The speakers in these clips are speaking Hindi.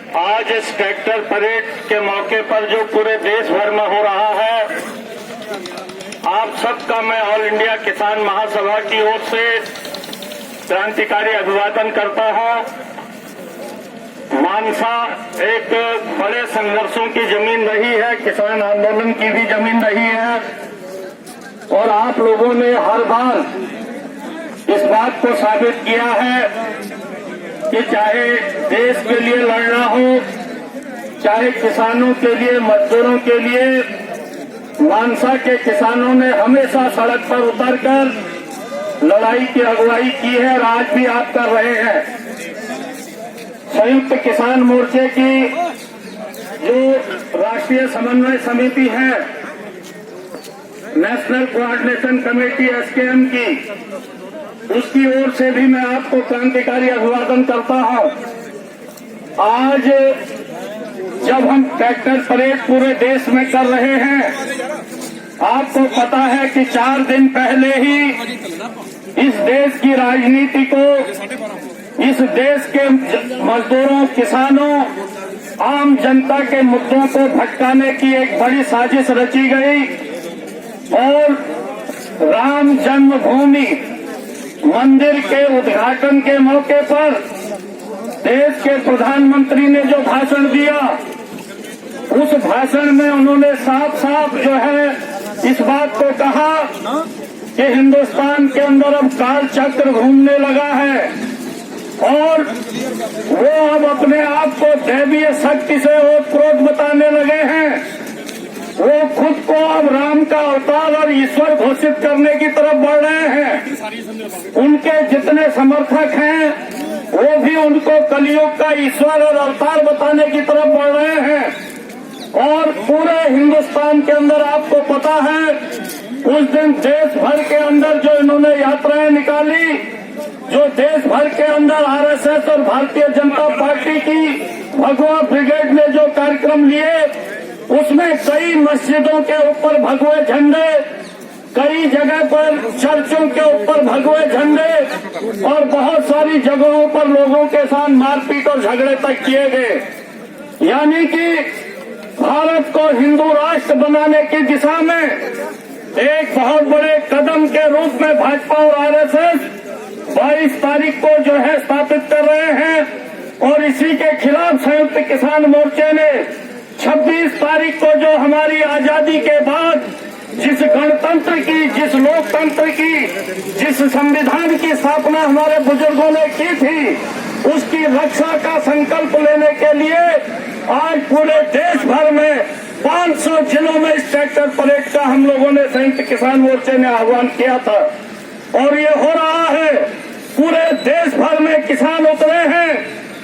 आज इस ट्रैक्टर परेड के मौके पर जो पूरे देश भर में हो रहा है, आप सबका मैं ऑल इंडिया किसान महासभा की ओर से क्रांतिकारी अभिवादन करता हूं। मानसा एक बड़े संघर्षों की जमीन रही है, किसान आंदोलन की भी जमीन रही है, और आप लोगों ने हर बार इस बात को साबित किया है कि चाहे देश के लिए लड़ना हो, चाहे किसानों के लिए, मजदूरों के लिए, मानसा के किसानों ने हमेशा सड़क पर उतरकर लड़ाई की अगुवाई की है और आज भी आप कर रहे हैं। संयुक्त किसान मोर्चे की जो राष्ट्रीय समन्वय समिति है, नेशनल कोऑर्डिनेशन कमेटी एसकेएम की, उसकी ओर से भी मैं आपको क्रांतिकारी अभिवादन करता हूं। आज जब हम ट्रैक्टर परेड पूरे देश में कर रहे हैं, आपको पता है कि 4 दिन पहले ही इस देश की राजनीति को, इस देश के मजदूरों, किसानों, आम जनता के मुद्दों को भटकाने की एक बड़ी साजिश रची गई और राम जन्मभूमि मंदिर के उद्घाटन के मौके पर देश के प्रधानमंत्री ने जो भाषण दिया, उस भाषण में उन्होंने साफ साफ जो है इस बात को कहा कि हिंदुस्तान के अंदर अब काल चक्र घूमने लगा है और वो अब अपने आप को दैवीय शक्ति से ओतप्रोत बताने लगे हैं। वो खुद को अब राम का अवतार और ईश्वर घोषित करने की तरफ बढ़ रहे हैं। उनके जितने समर्थक हैं वो भी उनको कलयुग का ईश्वर और अवतार बताने की तरफ बढ़ रहे हैं। और पूरे हिंदुस्तान के अंदर आपको पता है, उस दिन देश भर के अंदर जो इन्होंने यात्राएं निकाली, जो देश भर के अंदर आरएसएस और भारतीय जनता पार्टी की भगवा ब्रिगेड ने जो कार्यक्रम लिए, उसमें कई मस्जिदों के ऊपर भगवे झंडे, कई जगह पर चर्चों के ऊपर भगवे झंडे और बहुत सारी जगहों पर लोगों के साथ मारपीट और झगड़े तक किए गए। यानी कि भारत को हिंदू राष्ट्र बनाने की दिशा में एक बहुत बड़े कदम के रूप में भाजपा और आरएसएस 22 तारीख को जो है स्थापित कर रहे हैं। और इसी के खिलाफ संयुक्त किसान मोर्चे ने 26 तारीख को जो हमारी आजादी के बाद जिस गणतंत्र की, जिस लोकतंत्र की, जिस संविधान की स्थापना हमारे बुजुर्गों ने की थी, उसकी रक्षा का संकल्प लेने के लिए आज पूरे देश भर में 500 जिलों में इस ट्रैक्टर परेड का हम लोगों ने संयुक्त किसान मोर्चे ने आह्वान किया था। और ये हो रहा है, पूरे देश भर में किसान उतरे हैं।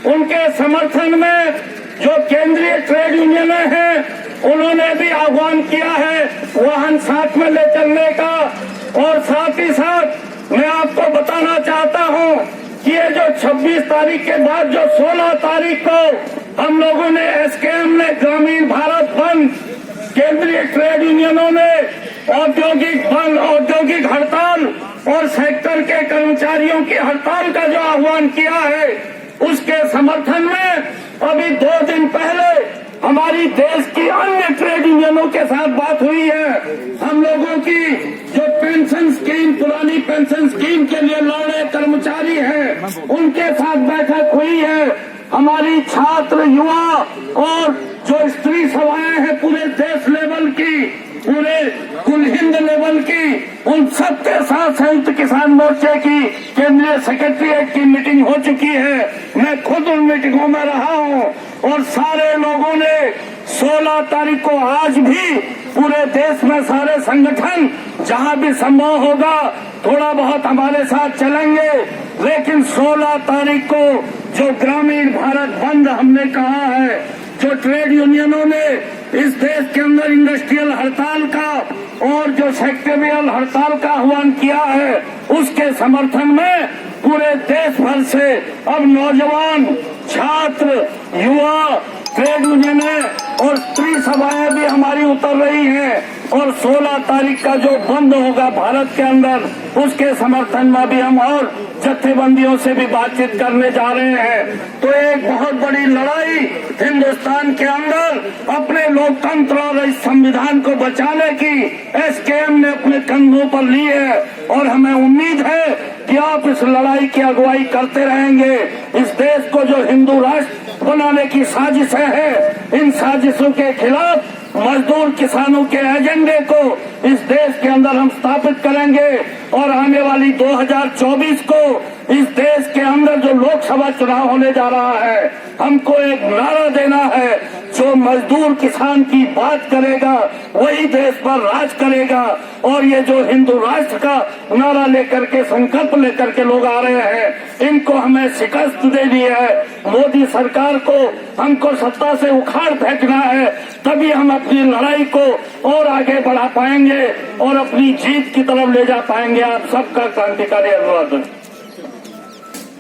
उनके समर्थन में जो केंद्रीय ट्रेड यूनियनें हैं, उन्होंने भी आह्वान किया है वाहन साथ में ले चलने का। और साथ ही साथ मैं आपको बताना चाहता हूं कि ये जो 26 तारीख के बाद जो 16 तारीख को हम लोगों ने एसकेएम ने ग्रामीण भारत बंद, केंद्रीय ट्रेड यूनियनों ने औद्योगिक बंद, औद्योगिक हड़ताल और सेक्टर के कर्मचारियों की हड़ताल का जो आह्वान किया है, उसके समर्थन में अभी 2 दिन पहले हमारी देश की अन्य ट्रेड यूनियनों के साथ बात हुई है। हम लोगों की जो पेंशन स्कीम, पुरानी पेंशन स्कीम के लिए लड़ रहे कर्मचारी हैं, उनके साथ बैठक हुई है। हमारी छात्र, युवा और जो स्त्री सभाएं हैं पूरे देश लेवल की, पूरे कुल हिंद लेवल की, उन सबके साथ संयुक्त किसान मोर्चे की केंद्रीय सेक्रेटरीट की मीटिंग हो चुकी है। मैं खुद उन मीटिंगों में रहा हूं और सारे लोगों ने 16 तारीख को आज भी पूरे देश में सारे संगठन जहां भी संभव होगा थोड़ा बहुत हमारे साथ चलेंगे। लेकिन 16 तारीख को जो ग्रामीण भारत बंद हमने कहा है, जो ट्रेड यूनियनों ने इस देश के अंदर इंडस्ट्रियल हड़ताल का और जो सेक्टोरियल हड़ताल का आह्वान किया है, उसके समर्थन में पूरे देश भर से अब नौजवान, छात्र, युवा, ट्रेड यूनियनें और स्त्री सभाएं भी हमारी उतर रही हैं। और 16 तारीख का जो बंद होगा भारत के अंदर, उसके समर्थन में भी हम और जत्थेबंदियों से भी बातचीत करने जा रहे हैं। तो एक बहुत बड़ी लड़ाई भी हिंदुस्तान के अंदर अपने लोकतंत्र और इस संविधान को बचाने की एसकेएम ने अपने कंधों पर ली है और हमें उम्मीद है कि आप इस लड़ाई की अगुवाई करते रहेंगे। इस देश को जो हिंदू राष्ट्र बनाने की साजिशें हैं, इन साजिशों के खिलाफ मजदूर किसानों के एजेंडे को इस देश के अंदर हम स्थापित करेंगे और आने वाली 2024 को इस देश के अंदर जो लोकसभा चुनाव होने जा रहा है, हमको एक नारा देना है, जो मजदूर किसान की बात करेगा वही देश पर राज करेगा। और ये जो हिंदू राष्ट्र का नारा लेकर के, संकल्प लेकर के लोग आ रहे हैं, इनको हमें शिकस्त देनी है। मोदी सरकार को हमको सत्ता से उखाड़ फेंकना है, तभी हम अपनी लड़ाई को और आगे बढ़ा पाएंगे और अपनी जीत की तरफ ले जा पाएंगे। आप सबका क्रांतिकारी अभिवादन।